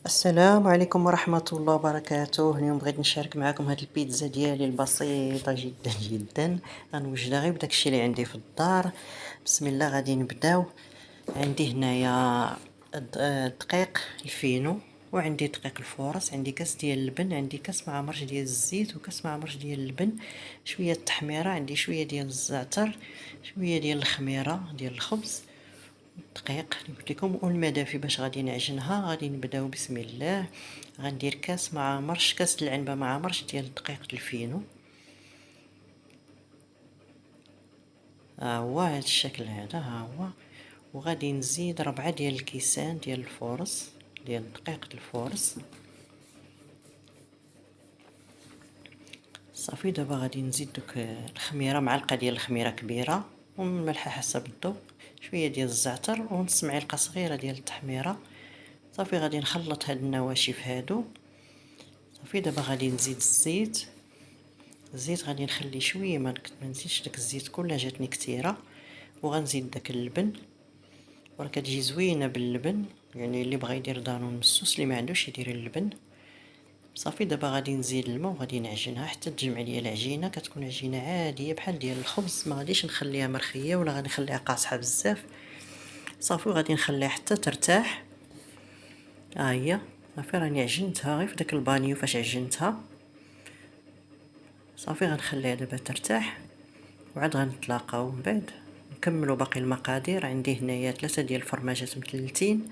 السلام عليكم ورحمة الله وبركاته. اليوم بغيت نشارك معكم هاد البيتزا ديالي البسيطة جدا جدا. غنوجدها غير بداكشي اللي عندي في الدار. بسم الله غادي نبداو. عندي هنايا الدقيق الفينو، وعندي دقيق الفورس، عندي كاس ديال اللبن، عندي كاس مع مرش ديال الزيت وكاس مع مرش ديال اللبن، شويه التحميره، عندي شويه ديال الزعتر، شويه ديال الخميره ديال الخبز، دقيق اللي قلت لكم، والماء دافي باش غادي نعجنها. غادي نبداو بسم الله. غندير كاس مع مرش، كاس العنبه مع مرش ديال الدقيق الفينو، ها هو هذا الشكل هذا، ها هو. وغادي نزيد 4 ديال الكيسان ديال الفورس، ديال دقيق الفورس. صافي دابا غادي نزيد دوك الخميره، معلقه ديال الخميره كبيره، والملح حسب الذوق، شويه ديال الزعتر، ونص معلقه صغيره ديال التحميره. صافي غادي نخلط هاد النواشف هادو. صافي دابا غادي نزيد الزيت غادي نخلي شويه، ما نزيدش داك الزيت كلها، جاتني كثيره. وغنزيد داك اللبن، وراه كتجي زوينه باللبن، يعني اللي بغى يدير دانون مسوس، اللي ما عندوش يدير اللبن. صافي دابا غادي نزيد الماء وغادي نعجنها حتى تجمع ليا العجينه. كتكون عجينه عاديه بحال ديال الخبز، ما غاديش نخليها مرخيه ولا غادي نخليها قاصحه بزاف. صافي غادي نخليها حتى ترتاح. ها هي صافي راني عجنتها غير في داك البانيو فاش عجنتها. صافي غنخليها دابا ترتاح، وعاد غنتلاقاو من بعد نكملوا باقي المقادير. عندي هنايا 3 ديال الفرماجات مثلثين،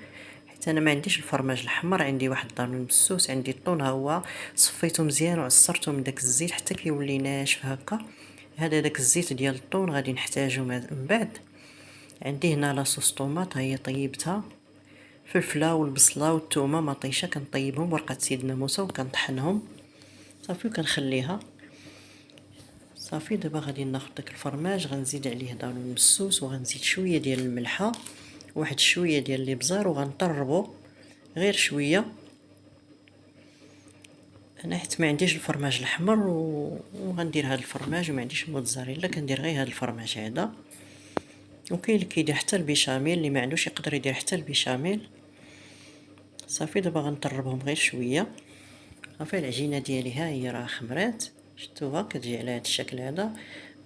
حيت انا ما عنديش الفرماج الاحمر، عندي واحد دانون مسوس. عندي الطون، ها هو صفيته مزيان وعصرته من داك الزيت حتى كيولي ناشف هكا. هذا داك الزيت ديال الطون غادي نحتاجو من بعد. عندي هنا لاصوص طوماط، ها هي طيبتها. فلفله والبصله والثومه مطيشه، كنطيبهم ورقه سيدنا موسى وكنطحنهم. صافي وكنخليها. صافي دابا غادي ناخذ داك الفرماج، غنزيد عليه دانون مسوس، وغنزيد شويه ديال الملحه، واحد شويه ديال الابزار، وغنطربو غير شويه. انا حيت ما عنديش الفرماج الاحمر وغندير هذا الفرماج، وما عنديش الموتزاريلا، كندير غير هذا الفرماج هذا. وكاين اللي كيدير حتى البيشاميل، اللي ما عندوش يقدر يدير حتى البيشاميل. صافي دابا غنطربهم غير شويه. صافي العجينه ديالي ها هي راه خمرات، شفتوها كتجي على هذا الشكل هذا.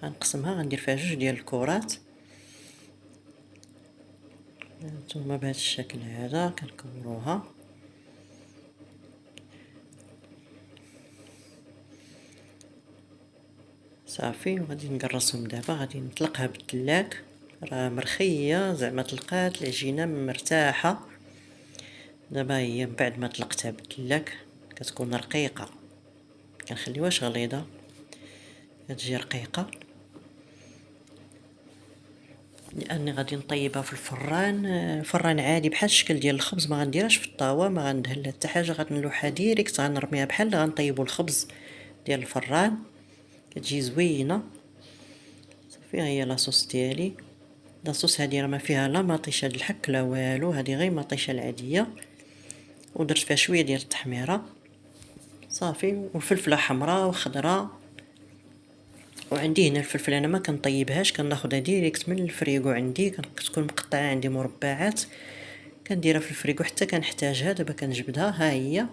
غنقسمها، غندير فيها 2 ديال الكرات، هانتوما بهذا الشكل هذا كنكوروها. صافي وغادي نقرصهم. دابا غادي نطلقها بالثلاك، راه مرخيه زعما طلقات العجينه مرتاحه. دابا هي من بعد ما طلقتها بالثلاك كتكون رقيقه، كنخليوهاش غليظه، كتجي رقيقه. لاني غادي نطيبها في الفران، فران عادي بحال الشكل ديال الخبز، ما غنديرهاش في الطاوه، ما غندهن لها حتى حاجه، غنلوحها ديريكت، غنرميها بحال اللي غنطيبوا الخبز ديال الفران، كتجي زوينه. صافي ها هي لاصوص ديالي. لاصوص هادي راه ما فيها لا مطيشه د الحك لا والو، هادي غير مطيشه العاديه، ودرت فيها شويه ديال التحميره. صافي والفلفله حمراء وخضراء. وعندي هنا الفلفل، انا ما كنطيبهاش، كناخذها ديريكت من الفريغو عندي، كتكون مقطعه عندي مربعات، كنديرها في الفريغو حتى كنحتاجها. دابا كنجبدها، ها هي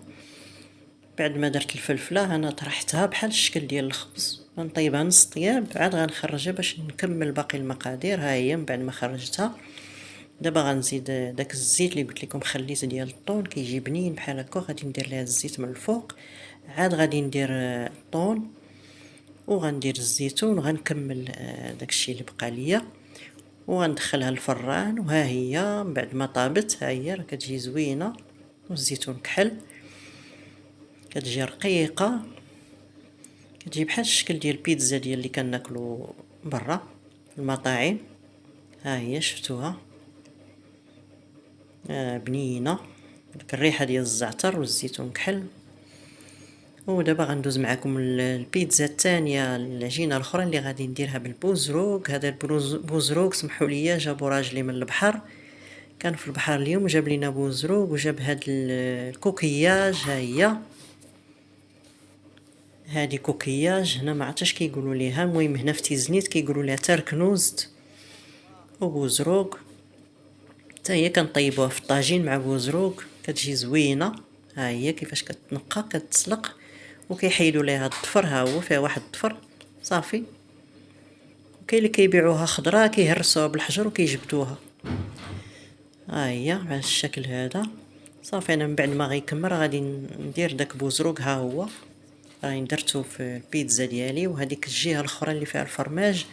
بعد ما درت الفلفله انا طرحتها بحال الشكل ديال الخبز، غنطيبها نص طياب، عاد غنخرجها باش نكمل باقي المقادير. ها هي من بعد ما خرجتها. دابا غنزيد داك الزيت اللي قلت لكم خليت ديال الطون، كيجي بنين بحال هكا، غادي ندير ليها الزيت من الفوق. عاد غادي ندير الطون، وغندير الزيتون، وغنكمل داكشي اللي بقى ليا، وغندخلها الفران. وها هي من بعد ما طابت، ها هي راه كتجي زوينه، والزيتون كحل، كتجي رقيقه، كتجي بحال الشكل ديال البيتزا ديال اللي كناكلو برا في المطاعم. ها هي شفتوها بنينه، ديك الريحه ديال الزعتر والزيتون كحل. ودابا غندوز معكم البيتزا الثانيه، العجينه الاخرى اللي غادي نديرها بالبوزروك. هذا البوزروك سمحوا لي جابوا راجلي من البحر، كان في البحر اليوم، جاب لينا بوزروك وجاب هاد الكوكياج. ها هي هادي كوكياج، هنا ما عرفتش كيقولوا ليها، المهم هنا في تيزنيت كيقولوا ليها تركنوزت وبوزروك. حتى هي كنطيبوها في الطاجين مع بوزروك، كتجي زوينه. ها هي كيفاش كتنقى كتسلق، وكيحيدوا ليها الضفر، ها هو فيها واحد الضفر صافي. وكاين اللي كيبيعوها خضراء كيهرسوها بالحجر وكيجبدوها. ها هي بهذا الشكل هذا صافي. انا من بعد ما غيكمل راه غادي ندير داك بوزروق، ها هو راني درتو في البيتزا ديالي. وهذيك الجهه الاخرى اللي فيها الفرماج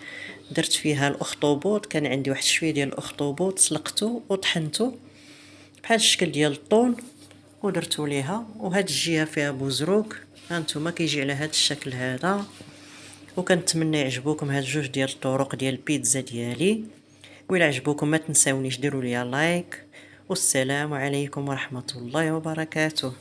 درت فيها الاخطبوط، كان عندي واحد شويه ديال الاخطبوط سلقته وطحنته بحال الشكل ديال الطون ودرتو ليها. وهاد الجهه فيها بوزروق، هانتوما كيجي على هاد الشكل هذا. وكنتمنى يعجبوكم هاد جوج ديال الطرق ديال البيتزا ديالي. وإلا عجبوكم ما تنساونيش ديروا لي لايك. والسلام عليكم ورحمة الله وبركاته.